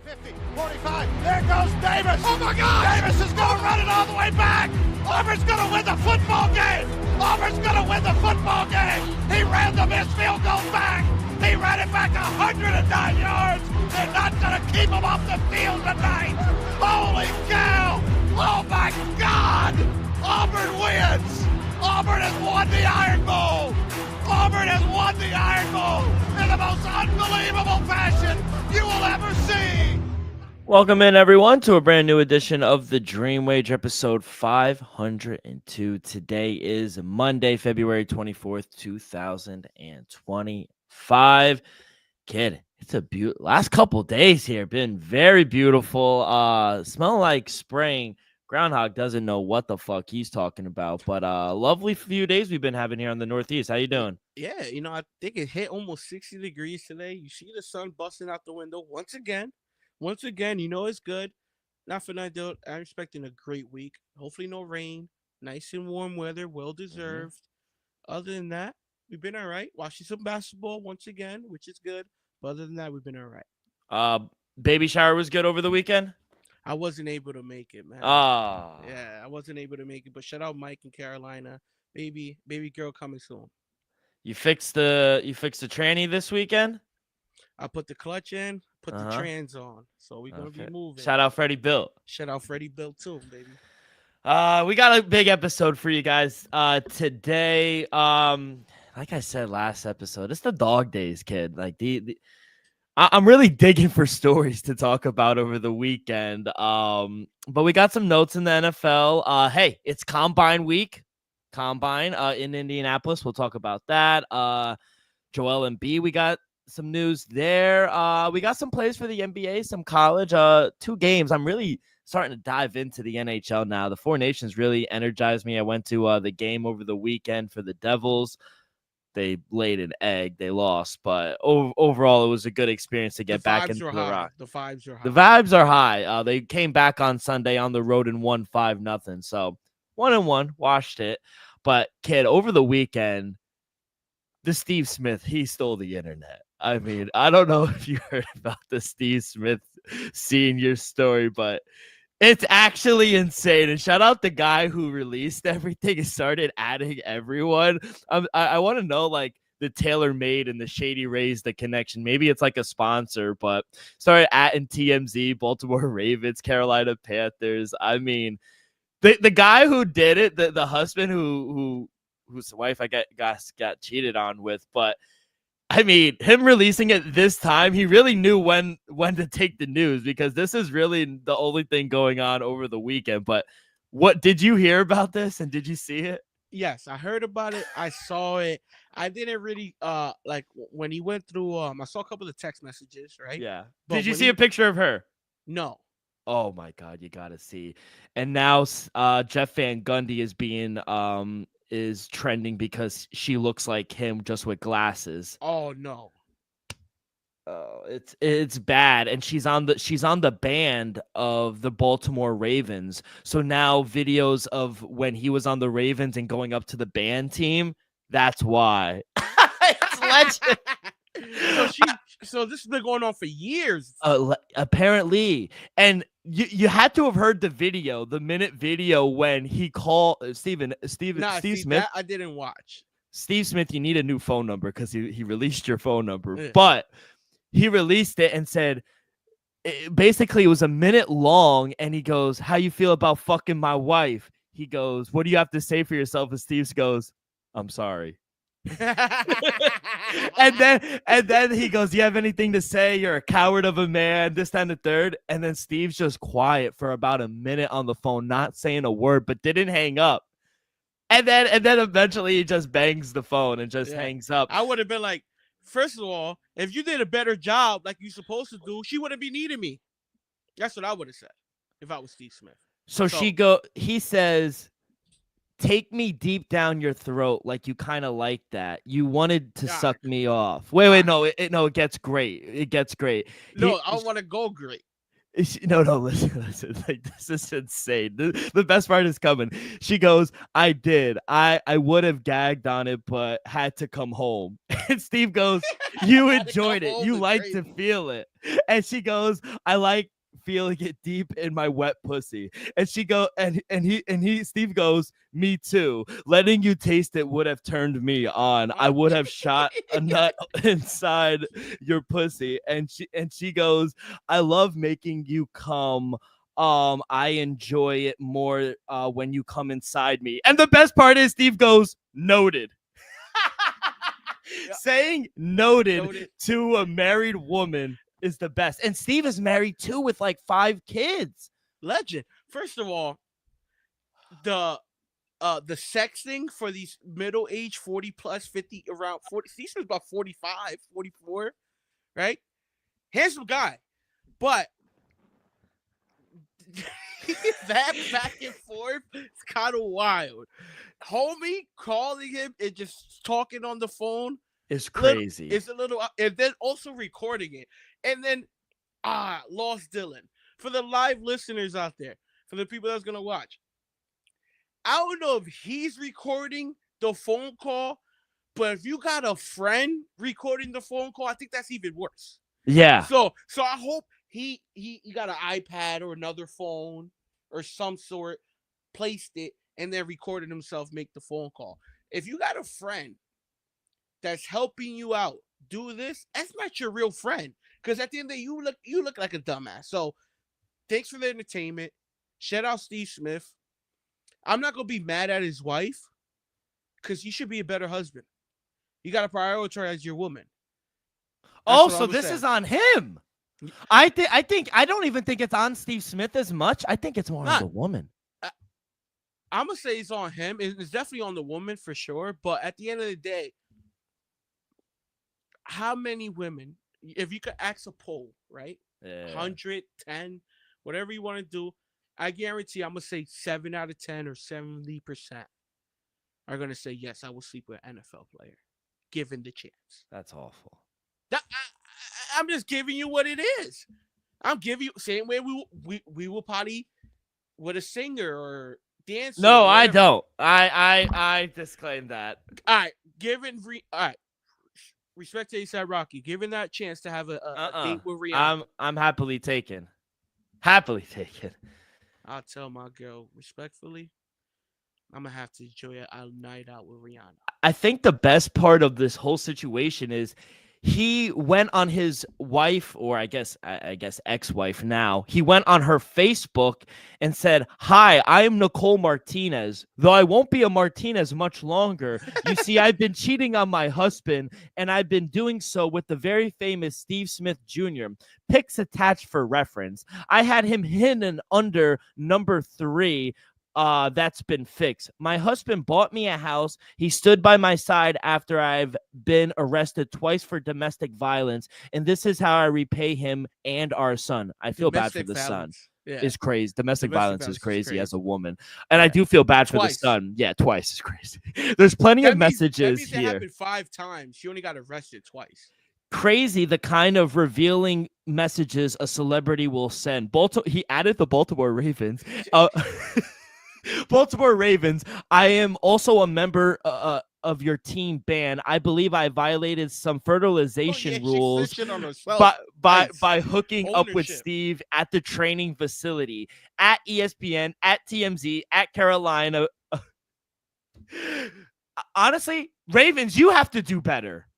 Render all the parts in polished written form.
50, 45. There goes Davis. Oh, my God. Davis is going to run it all the way back. Auburn's going to win the football game. Auburn's going to win the football game. He ran the missed field goal back. He ran it back 109 yards. They're not going to keep him off the field tonight. Holy cow. Oh, my God. Auburn wins. Auburn has won the Iron Bowl. Auburn has won the Iron Bowl in the most unbelievable fashion you will ever see. Welcome in, everyone, to a brand new edition of the Dream Wage, episode 502. Today is Monday, February 24th, 2025. Kid, it's a beautiful last couple days here. Been very beautiful. Smell like spring. Groundhog doesn't know what the fuck he's talking about, but lovely few days we've been having here on the Northeast. How you doing? Yeah, I think it hit almost 60 degrees today. You see the sun busting out the window once again. It's good. Not for nothing, I'm expecting a great week. Hopefully no rain. Nice and warm weather, well-deserved. Other than that, we've been all right. Watching some basketball once again, which is good. But other than that, we've been all right. Baby shower was good over the weekend? I wasn't able to make it, man. Yeah, I wasn't able to make it. But shout out Mike in Carolina. Baby girl coming soon. You fixed the tranny this weekend? I put the clutch in, put the trans on. So we're gonna be moving. Shout out Freddie Bill. Shout out Freddie Bill too, baby. We got a big episode for you guys today. Like I said last episode, it's the dog days, kid. Like I'm really digging for stories to talk about over the weekend. But we got some notes in the NFL. Hey, it's Combine week. Combine in Indianapolis. We'll talk about that. Joel Embiid, we got some news there. We got some plays for the NBA, some college. 2 games. I'm really starting to dive into the NHL now. The Four Nations really energized me. I went to the game over the weekend for the Devils. They laid an egg. They lost, but overall, it was a good experience to get back into the rock. The vibes are high. The vibes are high. They came back on Sunday on the road and won 5-0. So 1-1, washed it. But kid, over the weekend, the Steve Smith, he stole the internet. I mean, I don't know if you heard about the Steve Smith senior story, but it's actually insane. And shout out the guy who released everything and started adding everyone. I want to know, like, the TaylorMade and the Shady Rays, the connection. Maybe it's like a sponsor, but started adding TMZ, Baltimore Ravens, Carolina Panthers. I mean, the guy who did it, the husband whose wife I got cheated on with, but I mean, him releasing it this time, he really knew when to take the news, because this is really the only thing going on over the weekend. But what did you hear about this, and did you see it? Yes, I heard about it. I saw it. I didn't really like when he went through. I saw a couple of text messages, right? Yeah. But did you see a picture of her? No. Oh my God, you gotta see. And now Jeff Van Gundy is trending because she looks like him just with glasses. Oh no. Oh, it's bad. And she's on the band of the Baltimore Ravens. So now videos of when he was on the Ravens and going up to the band team, that's why. It's legend. So this has been going on for years. Apparently. And you had to have heard the minute video when he called Steve Smith. That I didn't watch. Steve Smith, you need a new phone number because he released your phone number. Yeah. But he released it and said, basically it was a minute long, and he goes, "How you feel about fucking my wife?" He goes, "What do you have to say for yourself?" And Steve goes, "I'm sorry." and then he goes, "You have anything to say? You're a coward of a man," this, that, and the third. And then Steve's just quiet for about a minute on the phone, not saying a word, but didn't hang up. And then eventually he just bangs the phone and just hangs up. I would have been like, first of all, if you did a better job like you're supposed to do, she wouldn't be needing me. That's what I would have said if I was Steve Smith. So he says, "Take me deep down your throat like you kind of like that. You wanted to suck me off." Wait, no, it gets great. It gets great. No, I want to go great. No, listen. Like, this is insane. The best part is coming. She goes, I did. I would have gagged on it, but had to come home. And Steve goes, you Had to come enjoyed it. home You is like to crazy. feel it. And she goes, I like feeling it deep in my wet pussy. And she go and he Steve goes, me too. Letting you taste it would have turned me on. I would have shot a nut inside your pussy. And she goes, I love making you come. I enjoy it more when you come inside me. And the best part is Steve goes, noted. Saying noted to a married woman is the best. And Steve is married too with like 5 kids. Legend. First of all, the sexting for these middle-aged 40 plus 50 around 40, Steve's about 45, 44, right? Handsome guy. But that back and forth is kind of wild. Homie calling him and just talking on the phone is crazy. It's a little, and then also recording it. And then, lost Dylan. For the live listeners out there, for the people that's going to watch, I don't know if he's recording the phone call, but if you got a friend recording the phone call, I think that's even worse. Yeah. So I hope he got an iPad or another phone or some sort, placed it, and then recorded himself make the phone call. If you got a friend that's helping you out do this, that's not your real friend. Because at the end of the day, you look like a dumbass. So thanks for the entertainment. Shout out Steve Smith. I'm not gonna be mad at his wife because you should be a better husband. You gotta prioritize your woman. Oh, so this is on him. I don't even think it's on Steve Smith as much. I think it's more on the woman. I'm gonna say it's on him. It's definitely on the woman for sure. But at the end of the day, how many women, if you could ask a poll, right? 100, 10, whatever you want to do, I guarantee I'm going to say 7 out of 10 or 70% are going to say, yes, I will sleep with an NFL player, given the chance. That's awful. I'm just giving you what it is. I'm giving you, same way we will potty with a singer or dancer. No, I don't. I disclaim that. All right, all right. Respect to A$AP Rocky, given that chance to have a date with Rihanna. I'm happily taken. Happily taken. I'll tell my girl respectfully, I'm gonna have to enjoy a night out with Rihanna. I think the best part of this whole situation is he went on his wife, or I guess ex-wife now. He went on her Facebook and said, "Hi, I am Nicole Martinez, though I won't be a Martinez much longer. You see, I've been cheating on my husband, and I've been doing so with the very famous Steve Smith Jr. Pics attached for reference. I had him hidden under number 3. That's been fixed. My husband bought me a house. He stood by my side after I've been arrested twice for domestic violence, and this is how I repay him and our son. I feel bad for the son. Yeah. Is crazy. Domestic violence is crazy as a woman, and I do feel bad for the son. Yeah, twice is crazy. There's plenty of messages that here. Happened 5 times. She only got arrested twice. Crazy the kind of revealing messages a celebrity will send. He added the Baltimore Ravens. Baltimore Ravens, I am also a member of your team ban. I believe I violated some fertilization rules by hooking up with Steve at the training facility, at ESPN, at TMZ, at Carolina. Honestly, Ravens, you have to do better.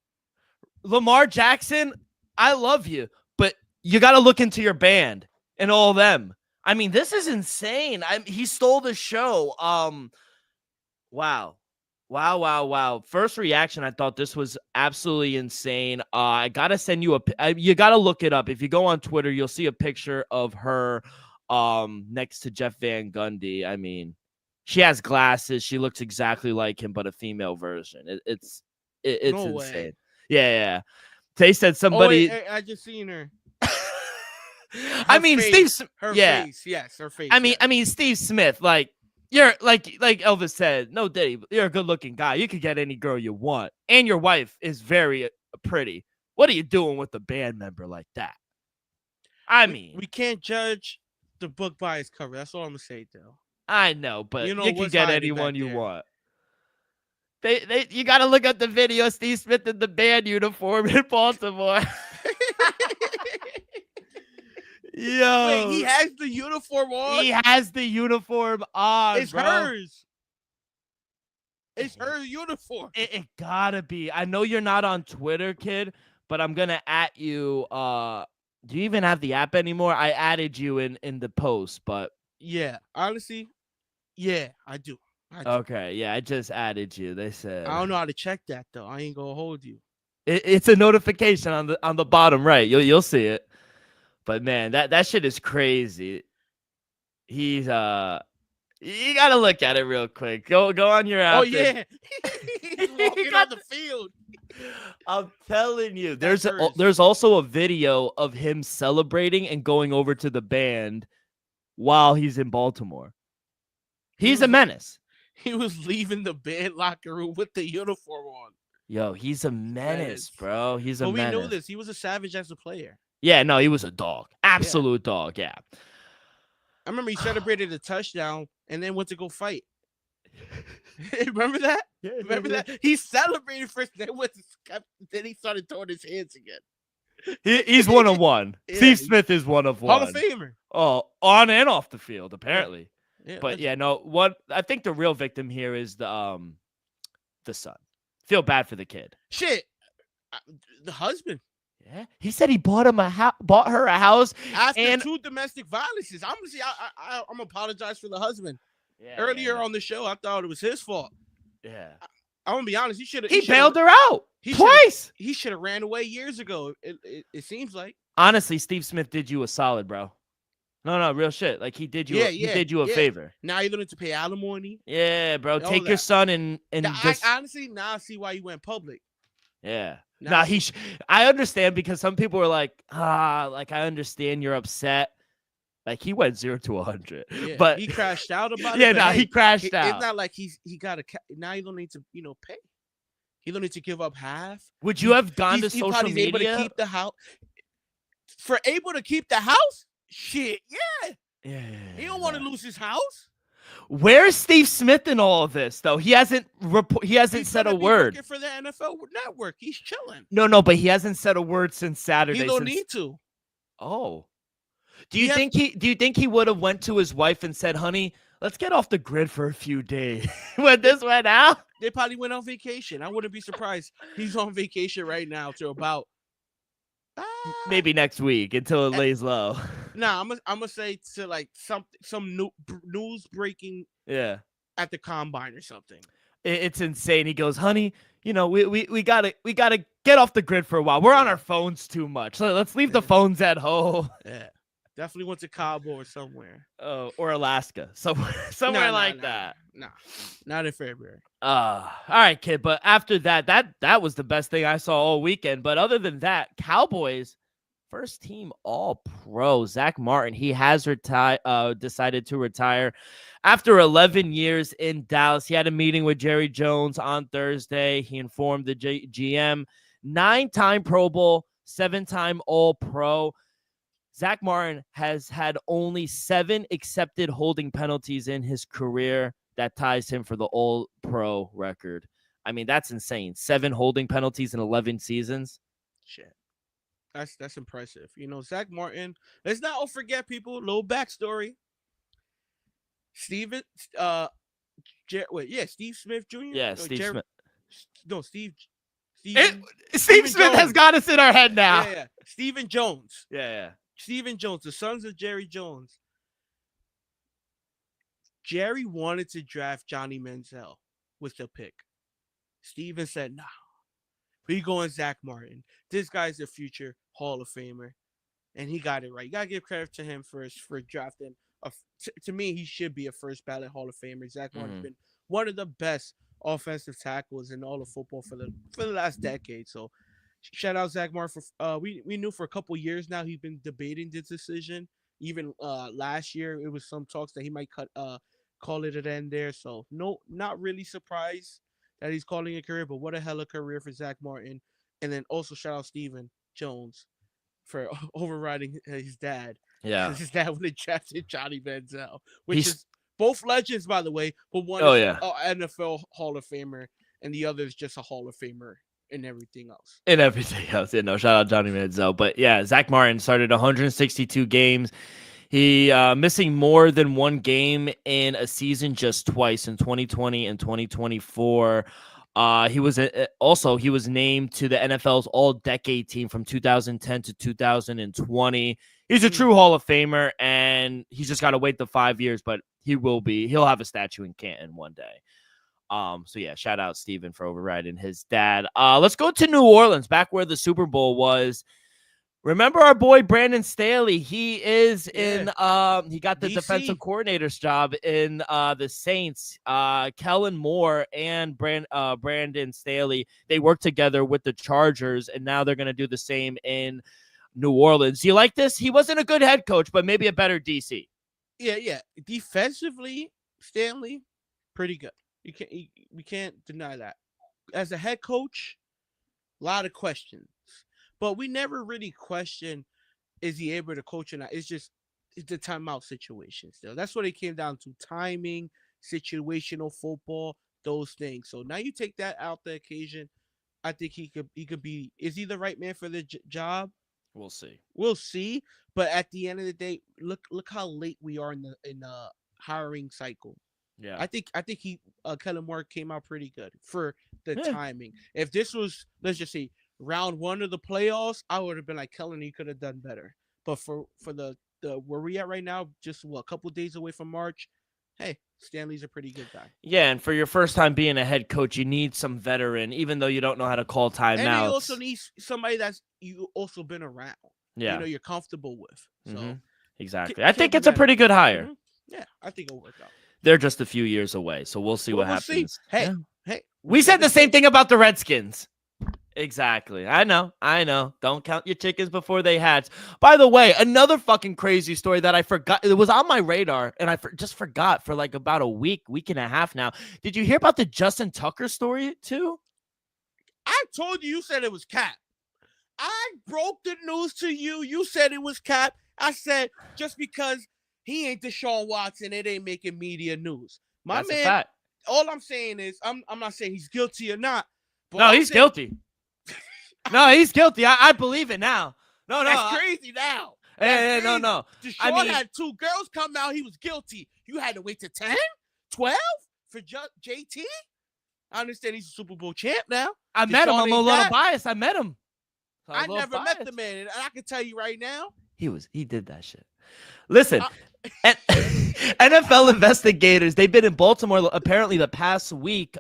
Lamar Jackson, I love you, but you got to look into your band and all of them. I mean, this is insane. He stole the show. Wow. First reaction, I thought this was absolutely insane. I got to send you you got to look it up. If you go on Twitter, you'll see a picture of her next to Jeff Van Gundy. I mean, she has glasses. She looks exactly like him, but a female version. It's no insane. Way. Yeah. They said somebody. Oh, wait, I just seen her. I mean, face, Steve. Face, yes, her face. I mean, Steve Smith. Like you're like Elvis said. No, Diddy, you're a good-looking guy. You could get any girl you want, and your wife is very pretty. What are you doing with a band member like that? I we, mean, we can't judge the book by its cover. That's all I'm gonna say, though. I know, but You know you can what's get hiding anyone back you there. want. You got to look up the video. Steve Smith in the band uniform in Baltimore. Wait, he Yo, has the uniform on. he has the uniform on, It's bro. hers. It's her uniform. It gotta be. I know you're not on Twitter, kid, but I'm gonna at you. Do you even have the app anymore? I added you in the post, but Yeah, honestly, yeah, I do. I do. okay, yeah, I just added you. They I said don't know how to check that though. I ain't gonna hold you. it's a notification on the bottom right. You'll see it. But man, that shit is crazy. He's you gotta look at it real quick. Go on your app. Oh and- yeah, he's walking on the field. I'm telling you, That's hers. there's also a video of him celebrating and going over to the band while he's in Baltimore. He's a menace. He was leaving the band locker room with the uniform on. Yo, he's a menace, bro. He's a But we menace. knew this. He was a savage as a player. Yeah, no, he was a dog. Absolute dog, yeah. I remember he celebrated a touchdown and then went to go fight. Remember that? Yeah, Remember that? He celebrated first, then then he started throwing his hands again. He's one of one. Yeah, Steve Smith is one of one. Hall of Famer. Oh, on and off the field, apparently. Yeah, But yeah, no, what I think the real victim here is the son. Feel bad for the kid. shit. The husband Yeah, he said he bought her a house after and 2 domestic violences. I'm gonna see. I'm apologize for the husband. yeah, Earlier on the show, I thought it was his fault. yeah. I'm gonna be honest. He should have. He bailed her out twice. He should have ran away years ago. It seems like. Honestly, Steve Smith did you a solid, bro. No, real shit. Like he did you. He did you a favor. Now you don't need to pay alimony. Yeah, bro. All Take your that. son and just honestly now I see why you went public. yeah. Now Nah, I understand because some people are like, like I understand you're upset. Like he went 0 to 100, Yeah, but he crashed out about it. yeah, but no, he crashed out. It's not like he got a. Now you don't need to pay. He don't need to give up half. Would you have gone to He social probably's media? able to keep the house. Able to keep the house? Shit, yeah. Yeah. He don't want to lose his house. Where's Steve Smith in all of this though? He hasn't He's said a gonna be word. working for the NFL Network. He's chilling. No, but he hasn't said a word since Saturday. He don't need to. Oh. Do you think he would have went to his wife and said, "Honey, let's get off the grid for a few days." When this went out? They probably went on vacation. I wouldn't be surprised. He's on vacation right now to about Maybe next week until it lays low. Nah, I'm gonna say to like some news breaking Yeah. at the combine or something. It's insane. He goes, "Honey, we gotta get off the grid for a while. We're on our phones too much. So let's leave the phones at home." Yeah, definitely went to Cabo or somewhere. Oh, or Alaska, somewhere that. Nah, not in February. All right, kid. But after that was the best thing I saw all weekend. But other than that, Cowboys first team All Pro Zach Martin. He has decided to retire after 11 years in Dallas. He had a meeting with Jerry Jones on Thursday. He informed the GM, 9-time Pro Bowl, 7-time All Pro. Zach Martin has had only 7 accepted holding penalties in his career. That ties him for the All-Pro record. I mean, that's insane. 7 holding penalties in 11 seasons. Shit. That's impressive. Zach Martin. Let's not forget, people. Little backstory. Steve Smith Jr. Yeah, Steve Smith. No, Steve Smith has got us in our head now. Yeah. Stephen Jones. Yeah. Stephen Jones, the sons of Jerry Jones. Jerry wanted to draft Johnny Manziel with the pick. Steven said, "No, we going Zach Martin. This guy's a future Hall of Famer," and he got it right. You gotta give credit to him for drafting. To me, he should be a first ballot Hall of Famer. Zach Martin's been one of the best offensive tackles in all of football for the last decade. So, shout out Zach Martin for we knew for a couple years now he's been debating this decision. Even last year, it was some talks that he might call it an end there. So, no, not really surprised that he's calling a career, but what a hell of a career for Zach Martin. And then also shout out Stephen Jones. for overriding his dad. Yeah. Because his dad would have drafted Johnny Manziel, which He's- is both legends, by the way. But one Oh, is yeah. an NFL Hall of Famer, and the other is just a Hall of Famer and everything else. And everything else. Yeah, no, shout out Johnny Manziel. But yeah, Zach Martin started 162 games. He missing more than one game in a season just twice in 2020 and 2024. He was named to the NFL's All-Decade team from 2010 to 2020. He's a true Hall of Famer, and he's just got to wait the 5 years, but he will be. He'll have a statue in Canton one day. So yeah, shout out Steven for overriding his dad. Let's go to New Orleans, back where the Super Bowl was. Remember our boy Brandon Staley? He is in he got the DC. defensive coordinator's job in the Saints. Kellen Moore and Brandon Staley, they work together with the Chargers, and now they're gonna do the same in New Orleans. Do you like this? He wasn't a good head coach, but maybe a better DC. Yeah. Defensively, Stanley, pretty good. We can't deny that. As a head coach, a lot of questions. But we never really question, is he able to coach or not? It's the timeout situation still. That's what it came down to. Timing, situational football, those things. So now you take that out the occasion. I think he could be. Is he the right man for the job? We'll see. We'll see. But at the end of the day, look how late we are in the hiring cycle. Yeah. I think Kellen Moore came out pretty good for the timing. If this was, let's just say, round one of the playoffs, I would have been like, Kellen, you could have done better. But for the where we at right now, just a couple of days away from March, hey, Stanley's a pretty good guy. Yeah, and for your first time being a head coach, you need some veteran, even though you don't know how to call timeouts. And you also need somebody that's you also been around. Yeah, you're comfortable with. So exactly. I think it's a pretty good hire. Yeah, I think it'll work out. They're just a few years away, so we'll see what happens. See. Hey, we said the same thing about the Redskins. Exactly. I know. Don't count your chickens before they hatch. By the way, another fucking crazy story that I forgot. It was on my radar, and I just forgot for like about a week and a half now. Did you hear about the Justin Tucker story too? I told you said it was cap. I broke the news to you. You said it was cap. I said just because he ain't Deshaun Watson, it ain't making media news. That's man, a fact. All I'm saying is I'm not saying he's guilty or not. But no, he's guilty. No, he's guilty. I believe it now. No, that's crazy now. Hey, no. Deshaun had 2 girls come out. He was guilty. You had to wait to 10, 12 for JT. I understand he's a Super Bowl champ now. I met him. I'm a little biased. I met him. I never met the man, and I can tell you right now, he did that shit. Listen, NFL investigators, they've been in Baltimore apparently the past week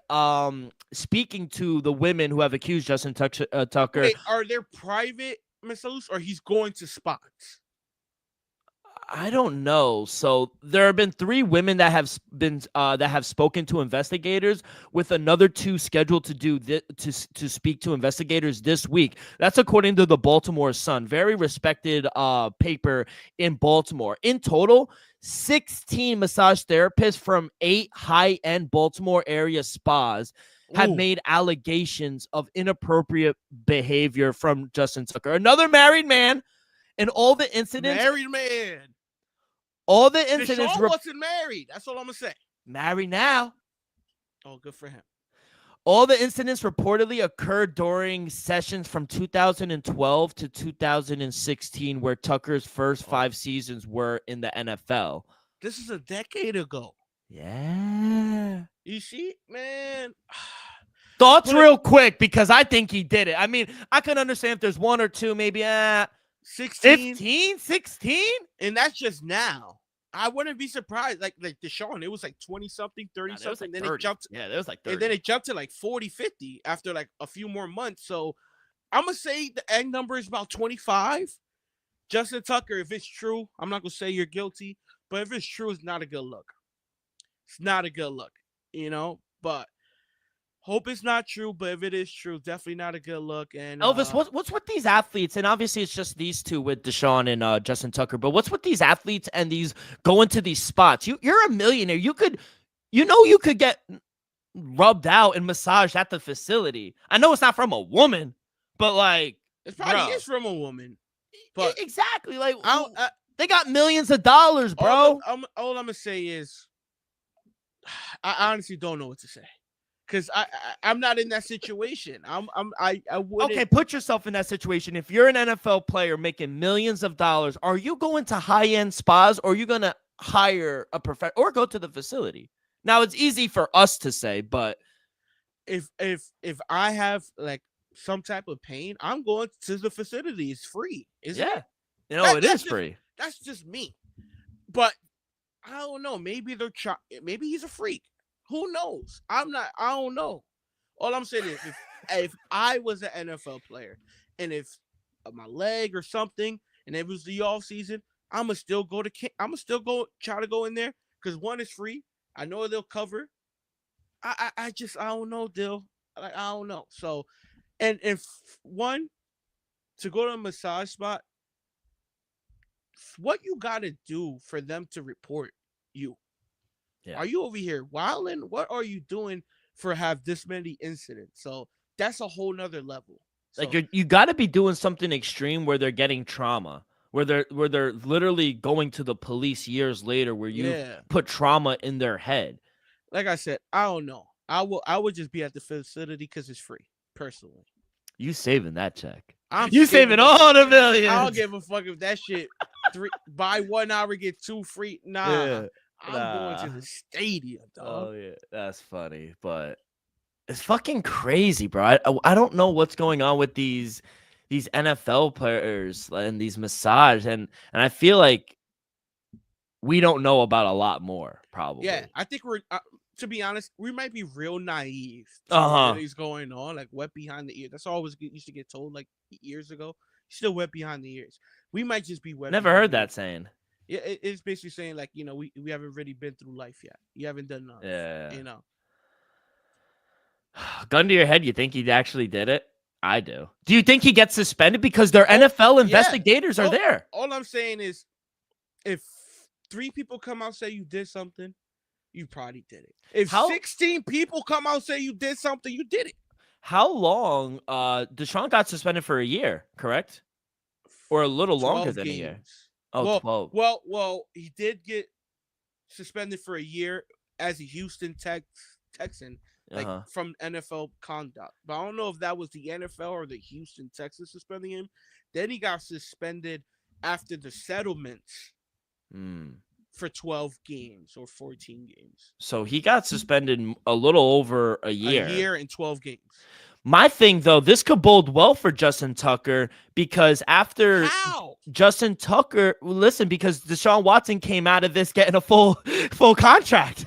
speaking to the women who have accused Justin Tucker. Wait, are there private missiles or he's going to spots? I don't know. So there have been 3 women that have spoken to investigators, with another 2 scheduled to do to speak to investigators this week. That's according to the Baltimore Sun, very respected paper in Baltimore. In total, 16 massage therapists from 8 high-end Baltimore area spas have made allegations of inappropriate behavior from Justin Tucker, another married man, and all the incidents. Married man. All the incidents. Deshaun wasn't married. That's all I'm gonna say. Married now. Oh, good for him. All the incidents reportedly occurred during sessions from 2012 to 2016, where Tucker's first 5 seasons were in the NFL. This is a decade ago. Yeah. You see, man. Thoughts real quick, because I think he did it. I mean, I can understand if there's 1 or 2, maybe 16, 15, 16, and that's just now. I wouldn't be surprised. Like Deshaun, it was like 20-something, 30-something. Like then it jumped. Yeah, there was like 30. And then it jumped to like 40, 50 after like a few more months. So I'm gonna say the end number is about 25. Justin Tucker, if it's true, I'm not gonna say you're guilty, but if it's true, it's not a good look. It's not a good look, But hope it's not true. But if it is true, definitely not a good look. And Elvis, what's with these athletes? And obviously, it's just these 2 with Deshaun and Justin Tucker. But what's with these athletes and these going to these spots? You're a millionaire. You could get rubbed out and massaged at the facility. I know it's not from a woman, but like it probably is from a woman. But Exactly. Like I they got millions of dollars, bro. all I'm gonna say is, I honestly don't know what to say, because I'm not in that situation. I wouldn't. Okay, put yourself in that situation. If you're an NFL player making millions of dollars, are you going to high-end spas, or are you going to hire a or go to the facility? Now, it's easy for us to say, but If I have like some type of pain, I'm going to the facility. It's free, isn't yeah, it? it is free. That's just me. But I don't know. Maybe maybe he's a freak. Who knows? I'm not. I don't know. All I'm saying is, if I was an NFL player, and if my leg or something, and it was the off season, I'ma still go to. I'ma still go try to go in there, because one is free. I know they'll cover. I just I don't know, Dill. Like, I don't know. So, and if one to go to a massage spot, what you got to do for them to report you? Yeah. Are you over here wilding? What are you doing for have this many incidents? So that's a whole nother level. So, Like you got to be doing something extreme where they're getting trauma, where they're literally going to the police years later, where you put trauma in their head. Like I said, I don't know. I would just be at the facility because it's free. Personally, you saving that check? You saving all the millions. I don't give a fuck if that shit buy 1 hour get 2 free. Nah. Yeah. I'm going to the stadium, dog. Oh yeah, that's funny, but it's fucking crazy, bro. I don't know what's going on with these NFL players and these massage, and I feel like we don't know about a lot more, probably. Yeah, I think we're to be honest, we might be real naive to what is going on, like wet behind the ear. That's always used to get told like years ago. Still wet behind the ears. We might just be wet. Never heard that saying. Yeah, it's basically saying like, we haven't really been through life yet. You haven't done enough. Yeah. Gun to your head, you think he actually did it? I do. Do you think he gets suspended because their NFL investigators are there? All I'm saying is, if 3 people come out say you did something, you probably did it. If 16 people come out say you did something, you did it. How long? Deshaun got suspended for a year, correct? Or a little longer than a year. Oh, 12. Well, he did get suspended for a year as a Houston Texan, from NFL conduct. But I don't know if that was the NFL or the Houston Texans suspending him. Then he got suspended after the settlements for 12 games or 14 games. So he got suspended a little over a year. A year and 12 games. My thing, though, this could bode well for Justin Tucker, because after Justin Tucker, listen, because Deshaun Watson came out of this getting a full contract.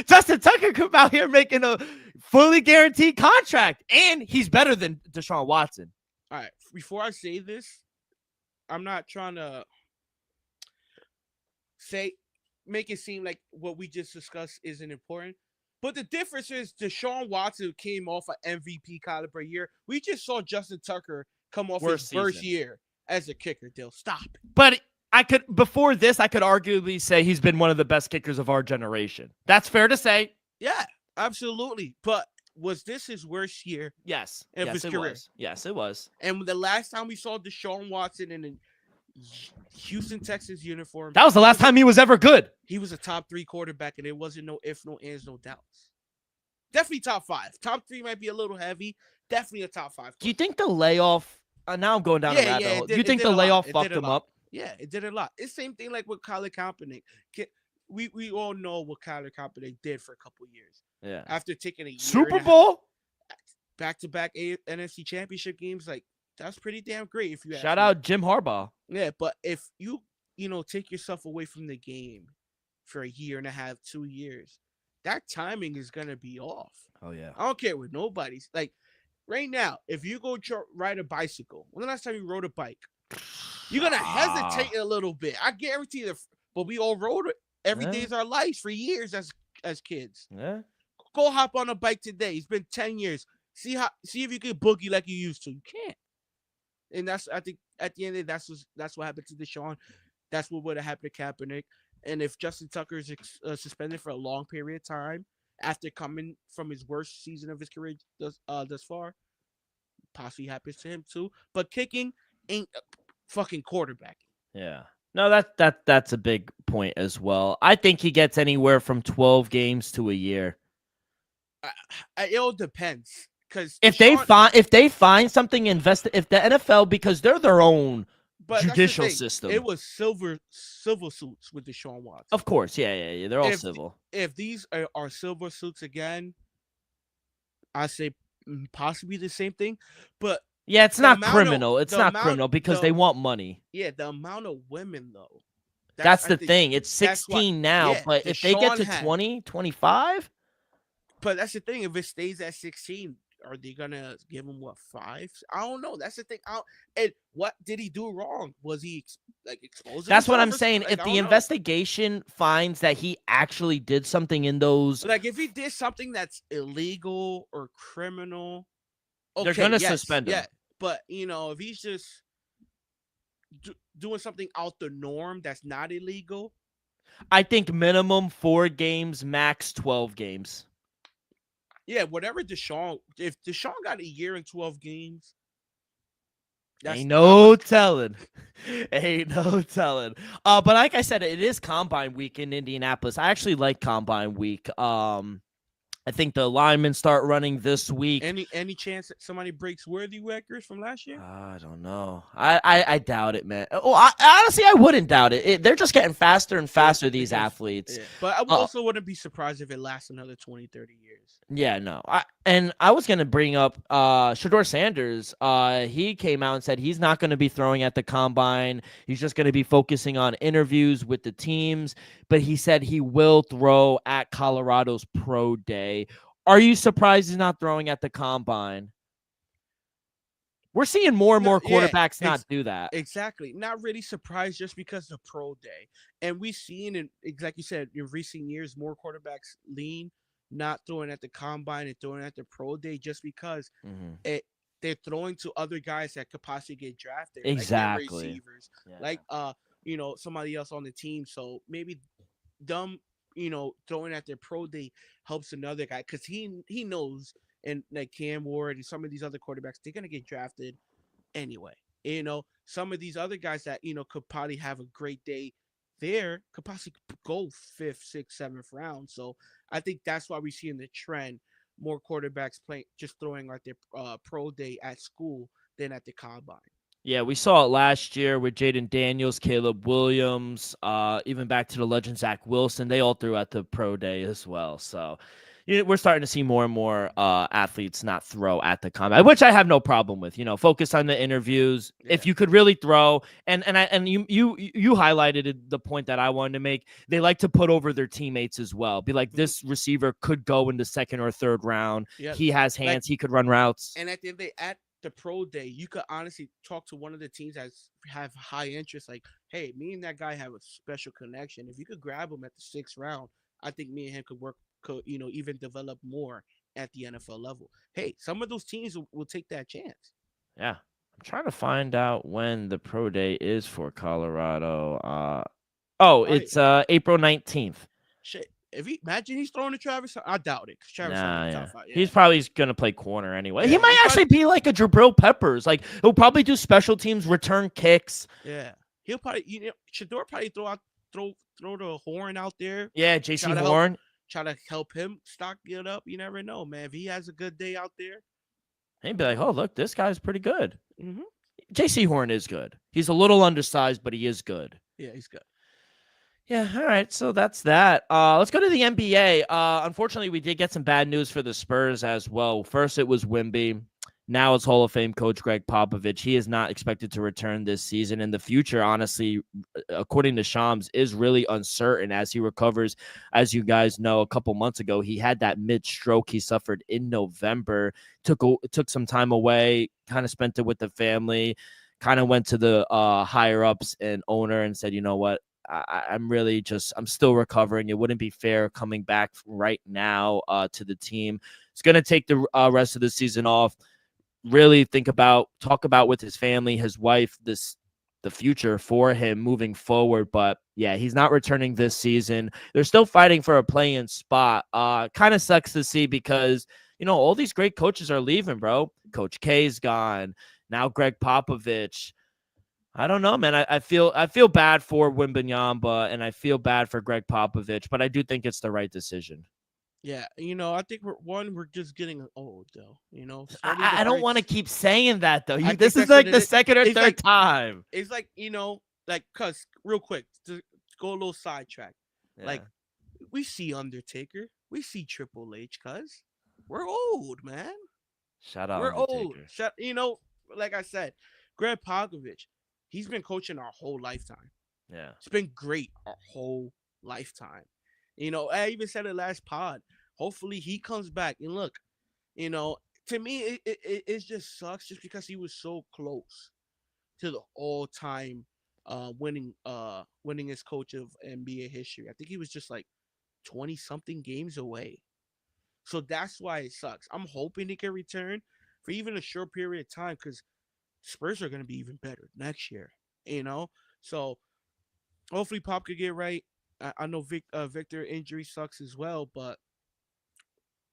Justin Tucker come out here making a fully guaranteed contract, and he's better than Deshaun Watson. All right, before I say this, I'm not trying to make it seem like what we just discussed isn't important. But the difference is Deshaun Watson came off an MVP caliber year. We just saw Justin Tucker come off his first year as a kicker. Dill, stop. But before this, I could arguably say he's been one of the best kickers of our generation. That's fair to say. Yeah, absolutely. But was this his worst year? Yes. Of his career? Yes, it was. And the last time we saw Deshaun Watson in a Houston Texans uniform, that was the last time he was ever good. He was a top 3 quarterback, and it wasn't no ifs, no ands, no doubts. Definitely top 5. Top 3 might be a little heavy. Definitely a top 5. Do you think the layoff? Now I'm going down a rabbit hole. Do you think the layoff fucked him up? Yeah, it did a lot. It's the same thing like with Colin Kaepernick. We all know what Colin Kaepernick did for a couple years. Yeah. After taking a Super Bowl, back-to-back NFC Championship games, like that's pretty damn great. If you shout out Jim Harbaugh. Yeah, but if you take yourself away from the game for a year and a half, 2 years, that timing is gonna be off. Oh yeah. I don't care what nobody's like. Right now, if you go ride a bicycle, when the last time you rode a bike, you're gonna hesitate a little bit. I guarantee you. But we all rode it every day of our lives for years as kids. Yeah. Go hop on a bike today. It's been 10 years. See if you can boogie like you used to. You can't. And I think at the end of the day, that's what happened to Deshaun. That's what would have happened to Kaepernick. And if Justin Tucker is suspended for a long period of time after coming from his worst season of his career thus far, possibly happens to him too. But kicking ain't fucking quarterbacking. Yeah. No, that's a big point as well. I think he gets anywhere from 12 games to a year. It all depends because If they find something if the NFL, because they're their own judicial system. It was silver suits with Deshaun Watson. Of course, yeah. They're all civil. If these are silver suits again, I say possibly the same thing, but yeah, it's not criminal. It's not criminal because they want money. Yeah, the amount of women though. That's the thing. It's 16 now, but if they get to 20, 25, but that's the thing. If it stays at 16, are they gonna give him 5? I don't know. That's the thing. And what did he do wrong? Was he exposing? That's what I'm saying. If the investigation finds that he actually did something in those, if he did something that's illegal or criminal, okay, they're gonna suspend him. Yeah, but if he's just doing something out the norm that's not illegal, I think minimum 4 games, max 12 games. Yeah, whatever if Deshaun got a year and 12 games, ain't no telling. Ain't no telling. But like I said, it is Combine Week in Indianapolis. I actually like Combine Week. I think the linemen start running this week. Any chance that somebody breaks Worthy records from last year? I don't know. I doubt it, man. Honestly, I wouldn't doubt it. They're just getting faster and faster, these athletes. Yeah. But I also wouldn't be surprised if it lasts another 20, 30 years. Yeah, no. I was going to bring up Shedeur Sanders. He came out and said he's not going to be throwing at the Combine. He's just going to be focusing on interviews with the teams. But he said he will throw at Colorado's pro day. Are you surprised he's not throwing at the Combine? We're seeing more and more quarterbacks not do that. Exactly. Not really surprised just because of pro day. And we've seen, like you said, in recent years, more quarterbacks lean not throwing at the Combine and throwing at the pro day just because they're throwing to other guys that could possibly get drafted. Exactly. Like receivers. Yeah. Somebody else on the team. So maybe them, throwing at their pro day helps another guy because he knows, and like Cam Ward and some of these other quarterbacks, they're gonna get drafted anyway. Some of these other guys that could probably have a great day there could possibly go 5th, 6th, 7th round. So I think that's why we see in the trend more quarterbacks just throwing at their pro day at school than at the Combine. Yeah, we saw it last year with Jaden Daniels, Caleb Williams, even back to the legend Zach Wilson. They all threw at the pro day as well. So we're starting to see more and more athletes not throw at the Combine, which I have no problem with. Focus on the interviews. Yeah. If you could really throw, and you highlighted the point that I wanted to make. They like to put over their teammates as well. Be like, this receiver could go in the 2nd or 3rd round. Yeah. He has hands. He could run routes. And at the end of the pro day, you could honestly talk to one of the teams that have high interest. Like, hey, me and that guy have a special connection. If you could grab him at the 6th round, I think me and him could even develop more at the NFL level. Hey, some of those teams will take that chance. Yeah. I'm trying to find out when the pro day is for Colorado. It's April 19th. Shit. Imagine he's throwing to Travis, I doubt it. Yeah. He's probably going to play corner anyway. He might actually be like a Jabril Peppers. Like, he'll probably do special teams, return kicks. Yeah. He'll probably, Shedeur probably throw the horn out there. Yeah, JC Horn. Try to help him stock it up. You never know, man. If he has a good day out there, he'd be like, oh, look, this guy's pretty good. Mm-hmm. JC Horn is good. He's a little undersized, but he is good. Yeah, he's good. Yeah, all right, so that's that. Let's go to the NBA. Unfortunately, we did get some bad news for the Spurs as well. First, it was Wemby. Now it's Hall of Fame coach Greg Popovich. He is not expected to return this season. In the future, honestly, according to Shams, is really uncertain as he recovers. As you guys know, a couple months ago, he had that mid-stroke he suffered in November. Took some time away, kind of spent it with the family, kind of went to the higher-ups and owner and said, you know what? I'm still recovering. It wouldn't be fair coming back right now to the team. It's going to take the rest of the season off. Really talk about with his family, his wife, the future for him moving forward. But yeah, he's not returning this season. They're still fighting for a play-in spot. Kind of sucks to see because, all these great coaches are leaving, bro. Coach K's gone. Now Greg Popovich. I don't know, man. I feel bad for Wembanyama and I feel bad for Greg Popovich, but I do think it's the right decision. Yeah, I think we're just getting old though. Starting the I don't want to greats. keep saying that though. I This think is that's what like it the is. second or It's third like time. it's like like cuz real quick to go a little sidetrack. Like Yeah. we see Undertaker, we see Triple H, cuz we're old, man. Shout out We're old. Undertaker. Like I said, Greg Popovich, he's been coaching our whole lifetime. Yeah. It's been great our whole lifetime. I even said it last pod. Hopefully he comes back. And look, you know, to me it just sucks just because he was so close to the all time winningest coach of NBA history. I think he was just like 20 something games away. So that's why it sucks. I'm hoping he can return for even a short period of time because Spurs are going to be even better next year. You know, so hopefully Pop could get right. I know Victor injury sucks as well, but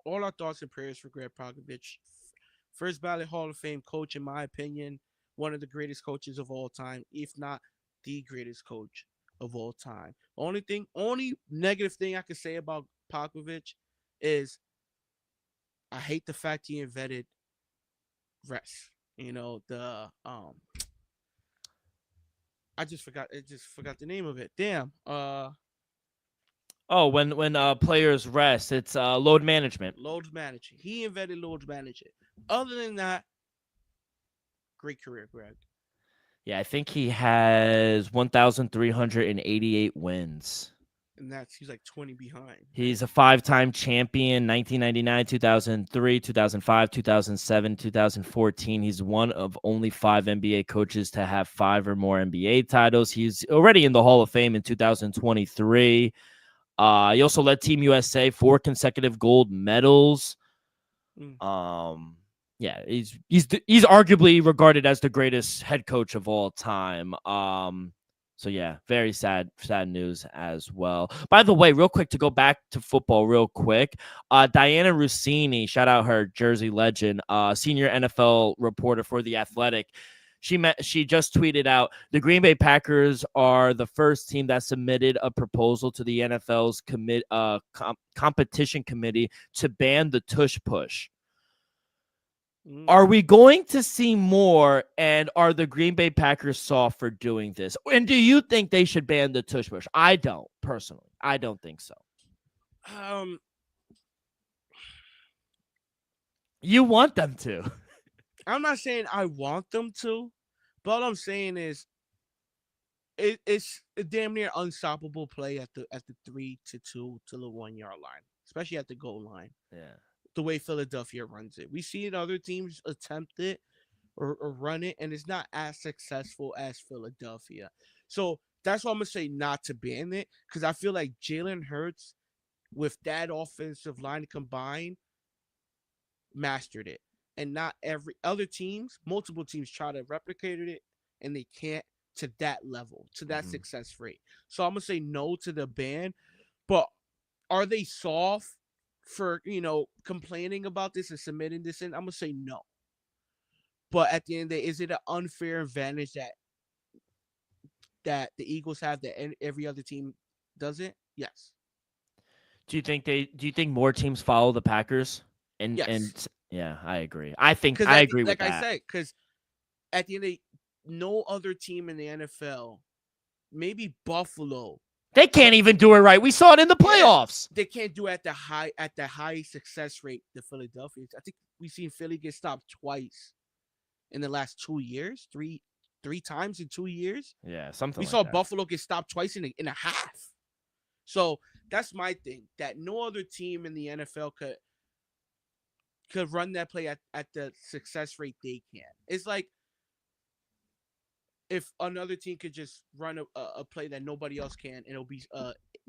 all our thoughts and prayers for Greg Popovich. First ballot Hall of Fame coach, in my opinion, one of the greatest coaches of all time, if not the greatest coach of all time. Only negative thing I could say about Popovich is I hate the fact he invented rest. The I just forgot the name of it. Damn. Oh, when players rest, it's load management. Load management. He invented load management. Other than that, great career, Greg. Yeah, I think he has 1,388 wins. And he's like 20 behind. He's a 5-time champion, 1999, 2003, 2005, 2007, 2014. He's one of only 5 NBA coaches to have 5 or more NBA titles. He's already in the Hall of Fame in 2023. He also led Team USA 4 consecutive gold medals. Yeah, he's arguably regarded as the greatest head coach of all time. So yeah, very sad news as well. By the way, real quick to go back to football real quick. Diana Rossini, shout out her Jersey legend, senior NFL reporter for The Athletic. She just tweeted out the Green Bay Packers are the first team that submitted a proposal to the NFL's competition committee to ban the tush push. Are we going to see more, and are the Green Bay Packers soft for doing this? And do you think they should ban the tush push? I don't, personally. I don't think so. You want them to. I'm not saying I want them to, but all I'm saying is it's a damn near unstoppable play at the 3-2 to the 1 yard line, especially at the goal line. Yeah. The way Philadelphia runs it. We see it other teams attempt it or run it, and it's not as successful as Philadelphia. So that's why I'm going to say not to ban it, because I feel like Jalen Hurts, with that offensive line combined, mastered it. And not every other teams, multiple teams try to replicate it, and they can't to that level, to that success rate. So I'm going to say no to the ban, but are they soft for complaining about this and submitting this in? I'm gonna say no. But at the end of the day, is it an unfair advantage that the Eagles have that every other team doesn't? Yes. Do you think more teams follow the Packers? Yes. Yeah, I agree. I agree with that. Like I said, because at the end of the day, no other team in the NFL, maybe Buffalo, they can't even do it right. We saw it in the playoffs. They can't do it at the high success rate the Philadelphia. I think we've seen Philly get stopped twice in the last 2 years, three times in 2 years. Yeah, something. We saw Buffalo get stopped twice in a half. So that's my thing. That no other team in the NFL could run that play at the success rate they can. It's like if another team could just run a play that nobody else can, and it'll be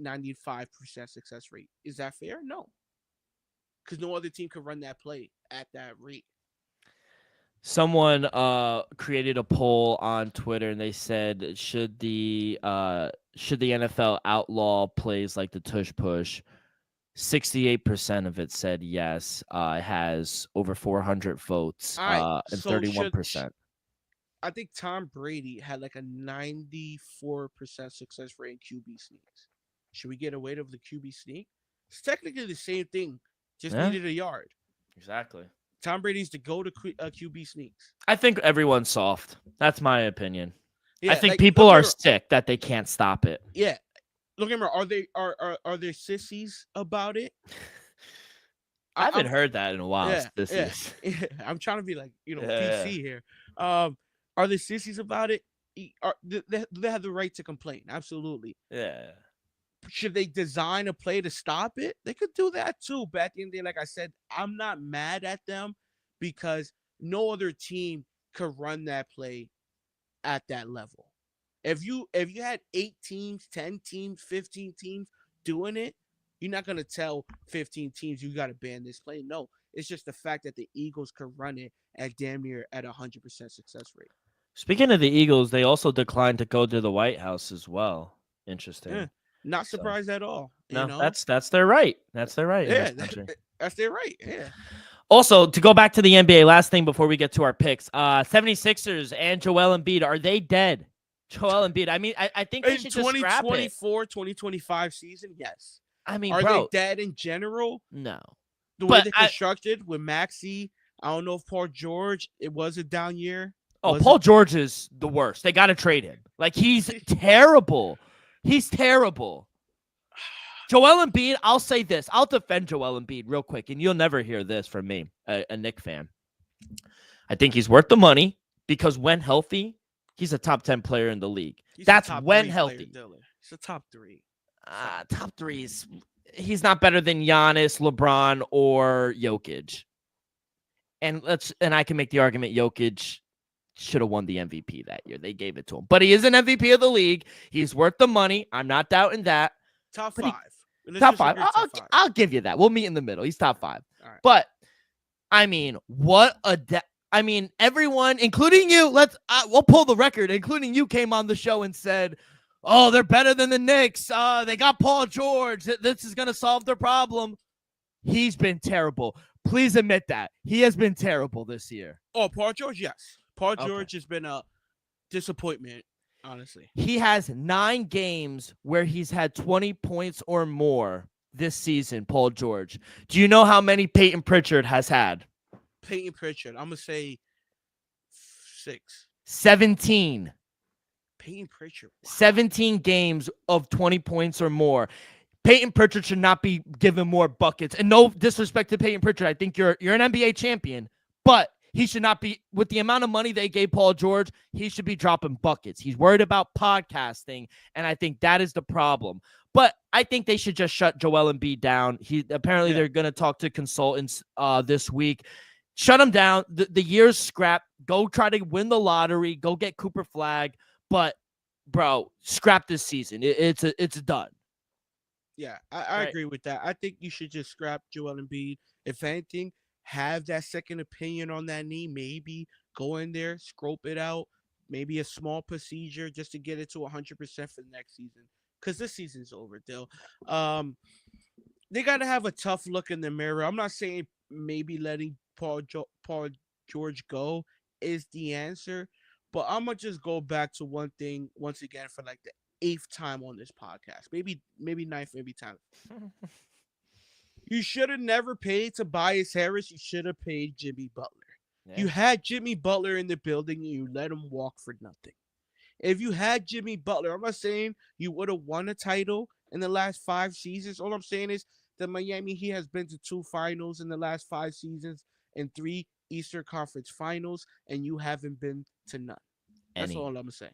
95% success rate. Is that fair? No. Because no other team could run that play at that rate. Someone created a poll on Twitter, and they said, should the NFL outlaw plays like the tush push? 68% of it said yes. It has over 400 votes, and 31%. I think Tom Brady had like a 94% success rate in QB sneaks. Should we get away with the QB sneak? It's technically the same thing, just Yeah, needed a yard. exactly. Tom Brady's the go to QB sneaks. I think everyone's soft. That's my opinion. I Yeah, think like people are sick that they can't stop it. yeah. Look at me. Are there sissies about it? I haven't I'm heard that in a while. yeah, This yeah, is yeah. I'm trying to be like yeah. PC here. Are there sissies about it? Do they have the right to complain? Absolutely. Yeah. Should they design a play to stop it? They could do that too. But at the end of the day, like I said, I'm not mad at them because no other team could run that play at that level. If you had 8 teams, 10 teams, 15 teams doing it, you're not gonna tell 15 teams you gotta ban this play. No, it's just the fact that the Eagles could run it at damn near at 100% success rate. Speaking of the Eagles, they also declined to go to the White House as well. Interesting. Yeah, not So, surprised at all. no, that's their right. That's their right in Yeah, this country. that's their right. Yeah. Also, to go back to the NBA, last thing before we get to our picks, 76ers and Joel Embiid, are they dead? Joel Embiid. I mean, I think they In should just scrap it. 2024-2025 season, yes. I mean, Are bro, they dead in general? no. The way But they're constructed with Maxey, I don't know if Paul George, it was a down year. Oh, Was Paul it? George is the worst. They got to trade him. Like, he's terrible. He's terrible. Joel Embiid, I'll say this. I'll defend Joel Embiid real quick, and you'll never hear this from me, a Knick fan. I think he's worth the money because when healthy, he's a top 10 player in the league. He's a That's top when 3 healthy. player, Dylan. He's a top 3. Top 3s. He's not better than Giannis, LeBron, or Jokic. And I can make the argument Jokic should have won the MVP that year. They gave it to him. But he is an MVP of the league. He's worth the money. I'm not doubting that. Top But 5. Top 5. Top 5. I'll give you that. We'll meet in the middle. He's top 5. All right. But I mean, what a I mean, everyone, including you, we'll pull the record, including you came on the show and said, "Oh, they're better than the Knicks. They got Paul George. This is going to solve their problem." He's been terrible. Please admit that. He has been terrible this year. Oh, Paul George, yes. Paul George has been a disappointment, honestly. He has 9 games where he's had 20 points or more this season, Paul George. Do you know how many Peyton Pritchard has had? Peyton Pritchard, I'm going to say 6. 17. Peyton Pritchard. Wow. 17 games of 20 points or more. Peyton Pritchard should not be given more buckets. And no disrespect to Peyton Pritchard. I think you're an NBA champion, but he should not be, with the amount of money they gave Paul George, he should be dropping buckets. He's worried about podcasting, and I think that is the problem. But I think they should just shut Joel Embiid down. Apparently they're going to talk to consultants this week. Shut him down. The year's scrap. Go try to win the lottery. Go get Cooper Flag. But, bro, scrap this season. It's done. Yeah, I agree with that. I think you should just scrap Joel Embiid. If anything, have that second opinion on that knee. Maybe go in there, scope it out. Maybe a small procedure just to get it to 100% for the next season. Because this season's over, Dill. They got to have a tough look in the mirror. I'm not saying maybe letting Paul George go is the answer. But I'm going to just go back to one thing once again for like the 8th time on this podcast. Maybe 9th, maybe 10th. You should have never paid Tobias Harris. You should have paid Jimmy Butler. Yeah. You had Jimmy Butler in the building and you let him walk for nothing. If you had Jimmy Butler, I'm not saying you would have won a title in the last 5 seasons. All I'm saying is that Miami Heat has been to 2 finals in the last 5 seasons and 3 Eastern Conference finals, and you haven't been to none. That's all I'm going to say.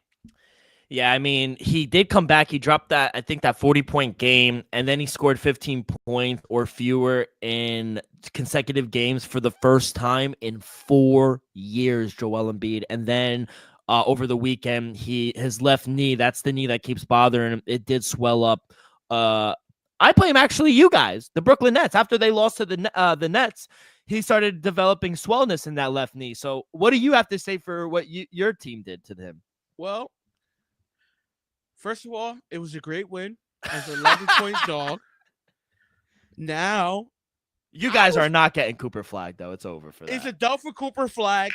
Yeah, I mean, he did come back. He dropped that 40-point game, and then he scored 15 points or fewer in consecutive games for the first time in 4 years, Joel Embiid. And then over the weekend, his left knee, that's the knee that keeps bothering him. It did swell up. I blame actually you guys, the Brooklyn Nets. After they lost to the Nets, he started developing swellness in that left knee. So what do you have to say for what your team did to him? Well, first of all, it was a great win as an 11-point dog. Now, you guys are not getting Cooper Flag, though. It's over for that. It's a dub for Cooper Flag.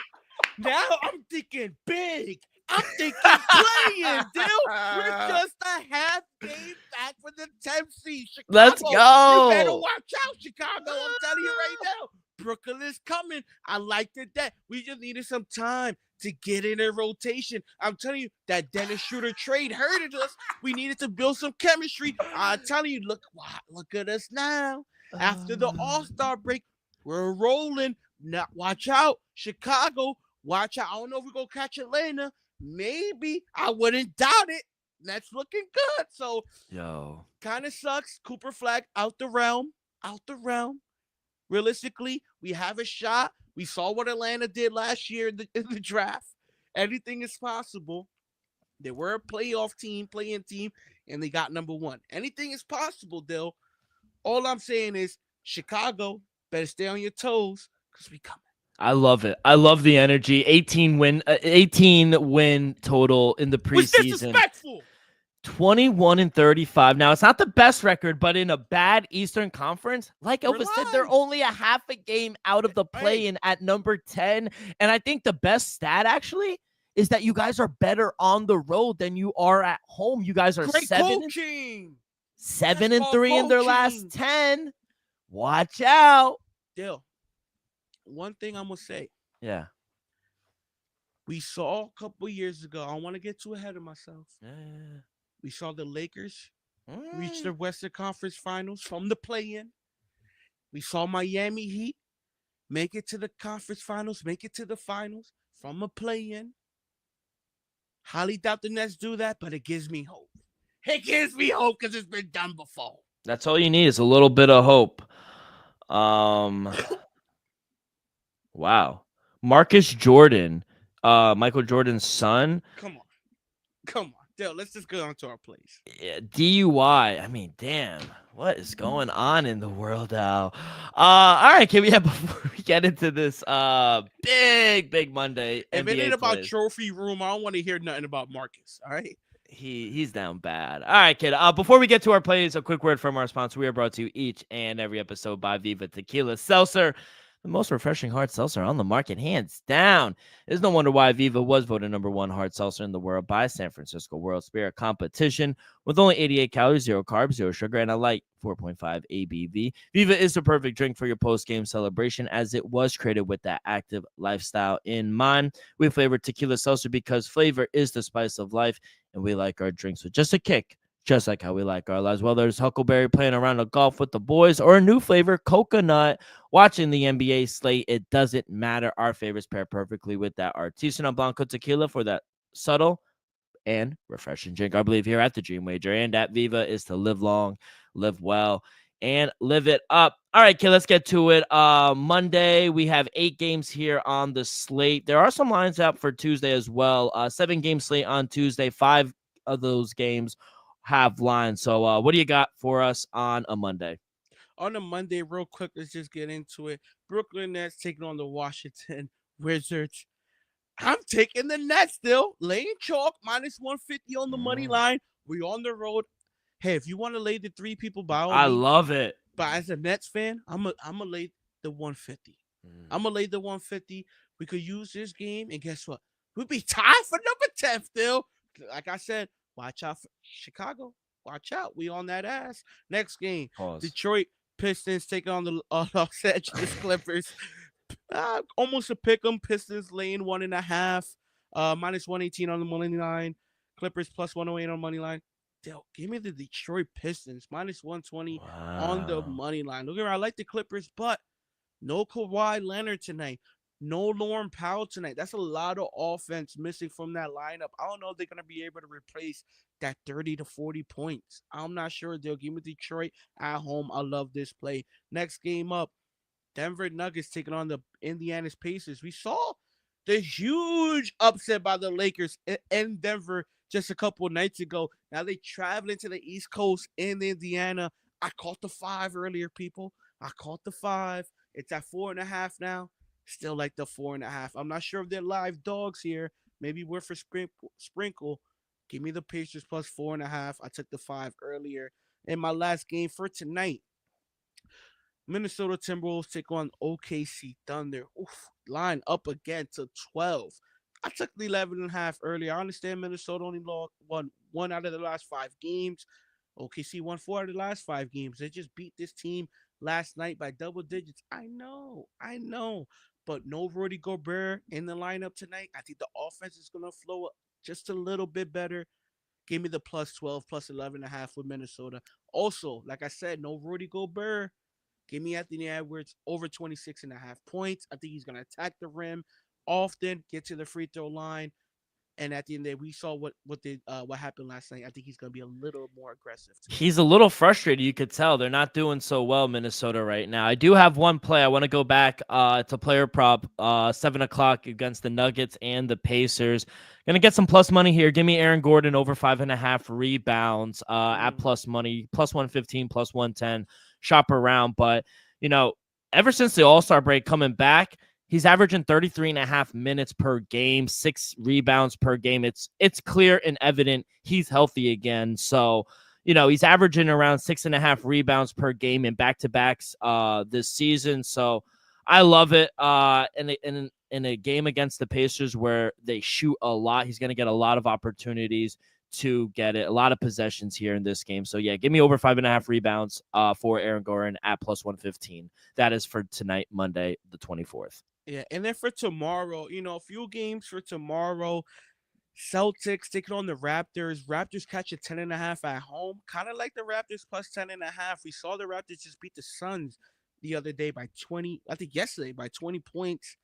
Now I'm thinking big. I'm thinking playing, dude. We're just a half game back for the 10th seed. Let's Chicago, you better go. watch out, Chicago. I'm telling you right now. Brooklyn is coming. I liked it that. We just needed some time to get in a rotation. I'm telling you, that Dennis Schroeder trade hurted us. We needed to build some chemistry. I'm telling you, look at us now. After the All-Star break, we're rolling. Now, watch out, Chicago. Watch out. I don't know if we're going to catch Atlanta. Maybe. I wouldn't doubt it. That's looking good. So, Yo. kind of sucks. Cooper Flag out the realm. Out the realm. Realistically, we have a shot. We saw what Atlanta did last year in the draft. Anything is possible. They were a playoff team, playing team, and they got number one. Anything is possible, Dill. All I'm saying is, Chicago, better stay on your toes because we coming. I love it. I love the energy. 18 win total in the What's preseason. disrespectful? 21-35. Now, it's not the best record, but in a bad Eastern Conference, like We're Elvis said, they're live. only a half a game out of the play-in at number 10. And I think the best stat, actually, is that you guys are better on the road than you are at home. You guys are Great 7 coaching. 7-3 in their last coaching. 10. Watch out. Dill, one thing I'm going to say. Yeah. We saw a couple years ago. I don't want to get too ahead of myself. Yeah. We saw the Lakers reach the Western Conference Finals from the play-in. We saw Miami Heat make it to the conference finals, make it to the finals from a play-in. Highly doubt the Nets do that, but it gives me hope. It gives me hope because it's been done before. That's all you need is a little bit of hope. Wow. Marcus Jordan, Michael Jordan's son. Come on. Dale, let's just go on to our plays. DUI. I mean, damn. What is going on in the world now? All right, before we get into this big Monday If NBA it ain't about plays, trophy room, I don't want to hear nothing about Marcus, all right? he's down bad. All right, kid. Before we get to our plays, a quick word from our sponsor. We are brought to you each and every episode by Viva Tequila Seltzer, the most refreshing hard seltzer on the market, hands down. It's no wonder why Viva was voted number one hard seltzer in the world by San Francisco World Spirit Competition. With only 88 calories, 0 carbs, 0 sugar, and a light 4.5 ABV, Viva is the perfect drink for your post-game celebration as it was created with that active lifestyle in mind. We flavor tequila seltzer because flavor is the spice of life, and we like our drinks with just a kick. Just like how we like our lives. Whether it's Huckleberry playing around the golf with the boys or a new flavor, coconut, watching the NBA slate, it doesn't matter. Our favorites pair perfectly with that Artisanal Blanco tequila for that subtle and refreshing drink. I believe here at the Dream Wager and at Viva is to live long, live well, and live it up. All right, kid, let's get to it. Monday, we have 8 games here on the slate. There are some lines out for Tuesday as well. 7-game slate on Tuesday. 5 of those games have lines. So what do you got for us on a Monday? On a Monday, real quick, let's just get into it. Brooklyn Nets taking on the Washington Wizards. I'm taking the Nets still. Laying chalk, minus 150 on the money line. We on the road. Hey, if you want to lay the 3 people, by all means. Love it. But as a Nets fan, I'm going to lay the 150. I'm going to lay the 150. We could use this game, and guess what? We'll be tied for number 10 still. Like I said, watch out for Chicago. Watch out. We on that ass. Next game, Detroit Pistons taking on the Los Angeles Clippers. Almost a pick 'em. Pistons laying 1.5. Minus 118 on the money line. Clippers plus 108 on money line. Give me the Detroit Pistons. Minus 120 on the money line. Look, I like the Clippers, but no Kawhi Leonard tonight. No Lauren Powell tonight. That's a lot of offense missing from that lineup. I don't know if they're going to be able to replace that 30 to 40 points. I'm not sure. They'll give me Detroit at home. I love this play. Next game up, Denver Nuggets taking on the Indiana Pacers. We saw the huge upset by the Lakers in Denver just a couple of nights ago. Now they traveling to the East Coast in Indiana. I caught the 5 earlier, people. I caught the 5. It's at 4.5 now. Still like the 4.5. I'm not sure if they're live dogs here. Maybe we're for sprinkle. Give me the Pacers plus 4.5. I took the 5 earlier. In my last game for tonight, Minnesota Timberwolves take on OKC Thunder. Oof, line up again to 12. I took the 11.5 earlier. I understand Minnesota only lost one out of the last 5 games. OKC won 4 out of the last 5 games. They just beat this team last night by double digits. I know. But no Rudy Gobert in the lineup tonight. I think the offense is going to flow just a little bit better. Give me the plus 12, plus 11.5 with Minnesota. Also, like I said, no Rudy Gobert. Give me Anthony Edwards over 26.5 points. I think he's going to attack the rim often, get to the free throw line. And at the end of the day, we saw what happened last night. I think he's going to be a little more aggressive tonight. He's a little frustrated. You could tell they're not doing so well, Minnesota, right now. I do have one play. I want to go back to player prop 7 o'clock against the Nuggets and the Pacers. Going to get some plus money here. Give me Aaron Gordon over 5.5 rebounds at plus money, plus 115, plus 110. Shop around. But, ever since the All-Star break coming back, he's averaging 33.5 minutes per game, 6 rebounds per game. It's clear and evident he's healthy again. So, he's averaging around 6.5 rebounds per game in back-to-backs this season. So I love it. In a game against the Pacers where they shoot a lot, he's going to get a lot of opportunities to get it. A lot of possessions here in this game. So yeah, give me over 5.5 rebounds for Aaron Gordon at plus 115. That is for tonight, Monday, the 24th. Yeah, and then for tomorrow, a few games for tomorrow. Celtics taking on the Raptors. Raptors catch a 10.5 at home. Kind of like the Raptors plus 10.5. We saw the Raptors just beat the Suns the other day by 20. I think yesterday by 20 points.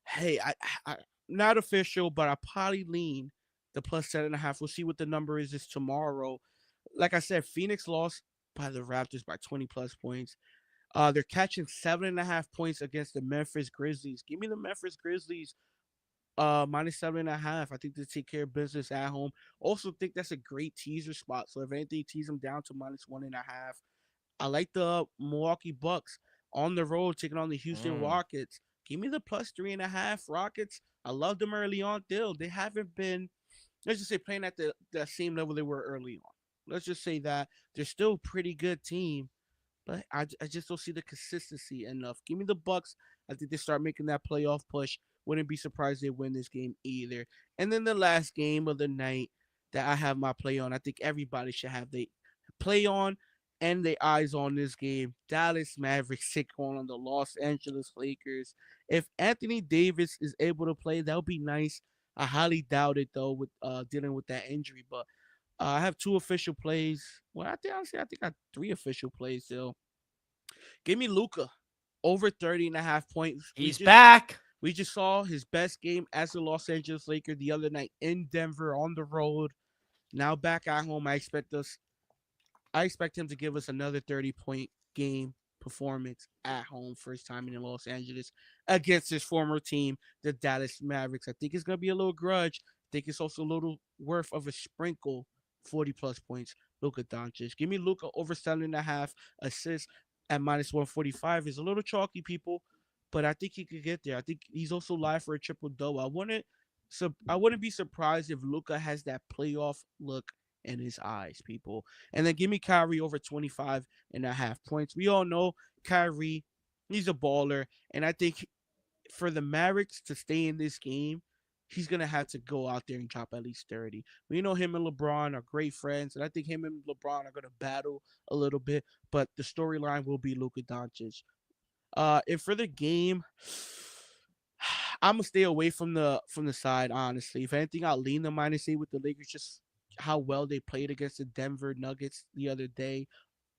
Hey, I not official, but I probably lean the plus 10.5. We'll see what the number is this tomorrow. Like I said, Phoenix lost by the Raptors by 20 plus points. They're catching 7.5 points against the Memphis Grizzlies. Give me the Memphis Grizzlies minus 7.5. I think they take care of business at home. Also think that's a great teaser spot. So if anything, tease them down to minus 1.5. I like the Milwaukee Bucks on the road taking on the Houston Rockets. Give me the plus 3.5 Rockets. I love them early on. They haven't been, let's just say, playing at the same level they were early on. Let's just say that they're still a pretty good team. But I just don't see the consistency enough. Give me the Bucks. I think they start making that playoff push. Wouldn't be surprised they win this game either. And then the last game of the night that I have my play on, I think everybody should have the play on and their eyes on this game. Dallas Mavericks take on the Los Angeles Lakers. If Anthony Davis is able to play, that would be nice. I highly doubt it, though, with dealing with that injury. But I have 2 official plays. Well, I think I have 3 official plays still. Give me Luka over 30.5 points. He's back. We just saw his best game as a Los Angeles Laker the other night in Denver on the road. Now back at home, I expect him to give us another 30-point game performance at home, first time in Los Angeles against his former team, the Dallas Mavericks. I think it's going to be a little grudge. I think it's also a little worth of a sprinkle, 40-plus points. Luka Doncic. Give me Luka over 7.5 assists at minus 145. Is a little chalky, people, but I think he could get there. I think he's also live for a triple-double. I wouldn't be surprised if Luka has that playoff look in his eyes, people. And then give me Kyrie over 25.5 points. We all know Kyrie, he's a baller, and I think for the Mavericks to stay in this game, he's going to have to go out there and drop at least 30. We know him and LeBron are great friends, and I think him and LeBron are going to battle a little bit, but the storyline will be Luka Doncic. And for the game, I'm going to stay away from the side, honestly. If anything, I'll lean the -8 with the Lakers, just how well they played against the Denver Nuggets the other day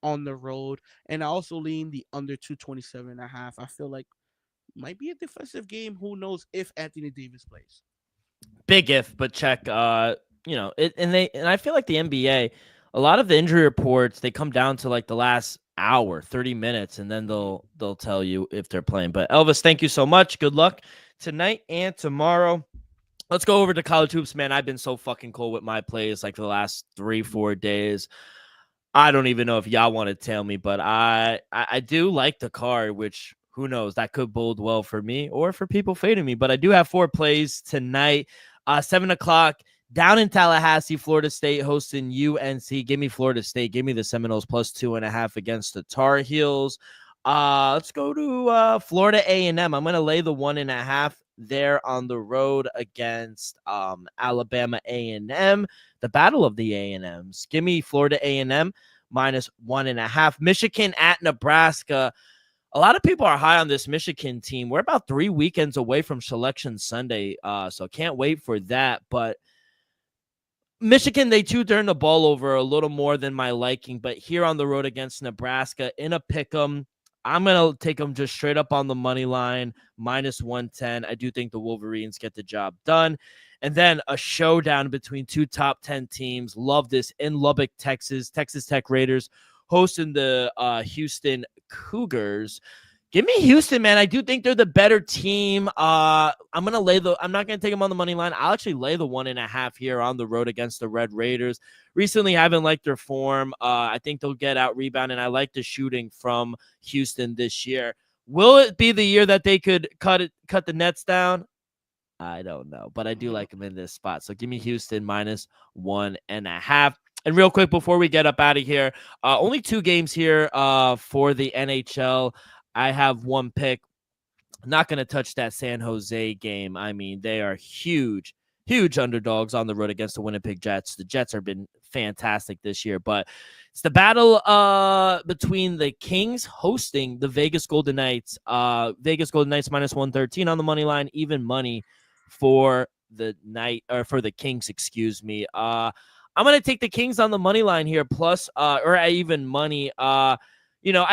on the road. And I also lean the under 227.5. I feel like might be a defensive game. Who knows if Anthony Davis plays? Big if, but check. And I feel like the NBA, a lot of the injury reports, they come down to like the last hour, 30 minutes, and then they'll tell you if they're playing. But Elvis, thank you so much. Good luck tonight and tomorrow. Let's go over to college hoops, man. I've been so fucking cool with my plays like the last 3-4 days. I don't even know if y'all want to tell me, but I do like the card, which who knows, that could bode well for me or for people fading me. But I do have 4 plays tonight. 7 o'clock down in Tallahassee, Florida State hosting UNC. Give me Florida State. Give me the Seminoles plus 2.5 against the Tar Heels. Let's go to Florida A&M. I'm gonna lay the 1.5 there on the road against Alabama A&M. The battle of the A&Ms. Give me Florida A&M minus 1.5. Michigan at Nebraska. A lot of people are high on this Michigan team. We're about 3 weekends away from Selection Sunday, so can't wait for that. But Michigan, they too turn the ball over a little more than my liking. But here on the road against Nebraska in a pick'em, I'm going to take them just straight up on the money line, minus 110. I do think the Wolverines get the job done. And then a showdown between two top 10 teams. Love this in Lubbock, Texas. Texas Tech Raiders hosting the Houston Cougars. Give me Houston, man. I do think they're the better team. I'm not going to take them on the money line. I'll actually lay the 1.5 here on the road against the Red Raiders. Recently haven't liked their form. I think they'll get out rebound, and I like the shooting from Houston this year. Will it be the year that they could cut the nets down? I don't know, but I do like them in this spot. So give me Houston minus 1.5. And real quick before we get up out of here, only 2 games here for the NHL. I have one pick. Not going to touch that San Jose game. I mean, they are huge underdogs on the road against the Winnipeg Jets. The Jets have been fantastic this year, but it's the battle between the Kings hosting the Vegas Golden Knights. Vegas Golden Knights minus 113 on the money line, even money for the Kings, excuse me. I'm going to take the Kings on the money line here, plus or even money. I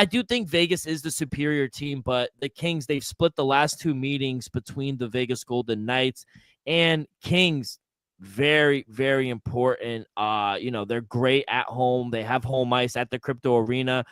do think Vegas is the superior team, but the Kings, they've split the last 2 meetings between the Vegas Golden Knights and Kings. Very, very important. They're great at home. They have home ice at the Crypto Arena.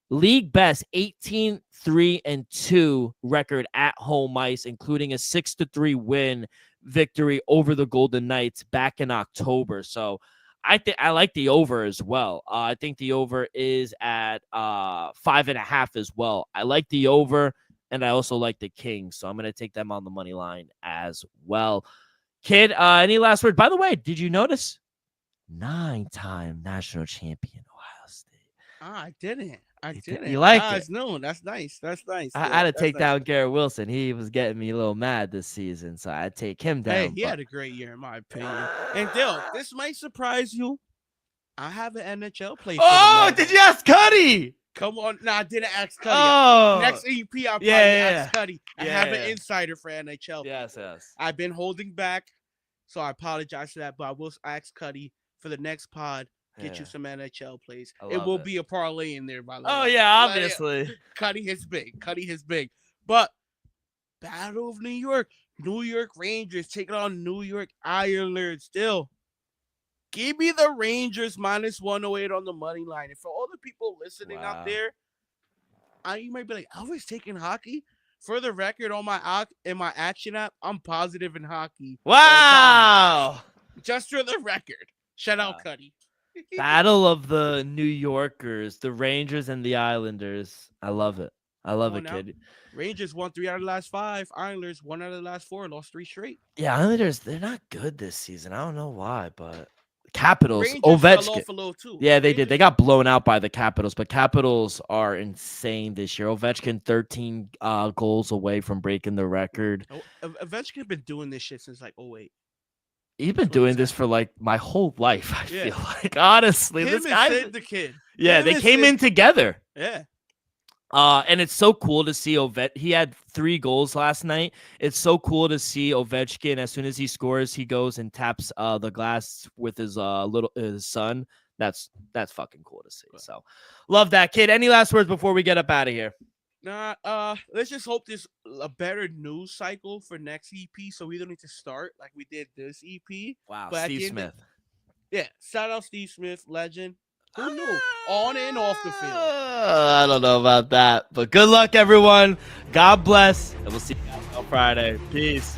League best 18-3-2 record at home ice, including a 6-3 win victory over the Golden Knights back in October. So I like the over as well. I think the over is at 5.5 as well. I like the over, and I also like the Kings, so I'm going to take them on the money line as well. Kid, any last word? By the way, did you notice 9-time national champion Ohio State? I didn't. You like it? No, that's nice. That's nice. I had to take down Garrett Wilson. He was getting me a little mad this season, so I take him down. Hey, he had a great year, in my opinion. And Dill, this might surprise you. I have an NHL player. Oh, did you ask Cuddy? Come on. No, I didn't ask Cuddy. Oh. Next EP, I'll probably ask Cuddy. I have an insider for NHL. Yes. I've been holding back, so I apologize for that, but I will ask Cuddy for the next pod. Get you some NHL plays. It will be a parlay in there, by the way. Oh, yeah, obviously. Cuddy is big. But Battle of New York Rangers taking on New York Islanders. Still, give me the Rangers minus 108 on the money line. And for all the people listening out there, you might be like, Elvis taking hockey? For the record, in my action app, I'm positive in hockey. Wow. Just for the record. Shout out Cuddy. Battle of the New Yorkers, the Rangers and the Islanders. I love it. Kid. Rangers won 3 out of the last 5. Islanders 1 out of the last 4. Lost 3 straight. Yeah, Islanders, they're not good this season. I don't know why, but Capitals, Rangers Ovechkin. fell off a little too. Yeah, they did. They got blown out by the Capitals, but Capitals are insane this year. Ovechkin 13 goals away from breaking the record. Ovechkin been doing this shit since like 2008. He's been doing this for like my whole life. I feel like, honestly, this guy, the kid. Yeah, they came in together. Yeah. And it's so cool to see Ovechkin. He had 3 goals last night. It's so cool to see Ovechkin. As soon as he scores, he goes and taps the glass with his his son. That's fucking cool to see. So, love that, kid. Any last words before we get up out of here? Nah, let's just hope there's a better news cycle for next EP, so we don't need to start like we did this EP. Wow, but Steve Smith. Shout out Steve Smith, legend. Who knew? On and off the field. I don't know about that, but good luck, everyone. God bless, and we'll see you guys on Friday. Peace.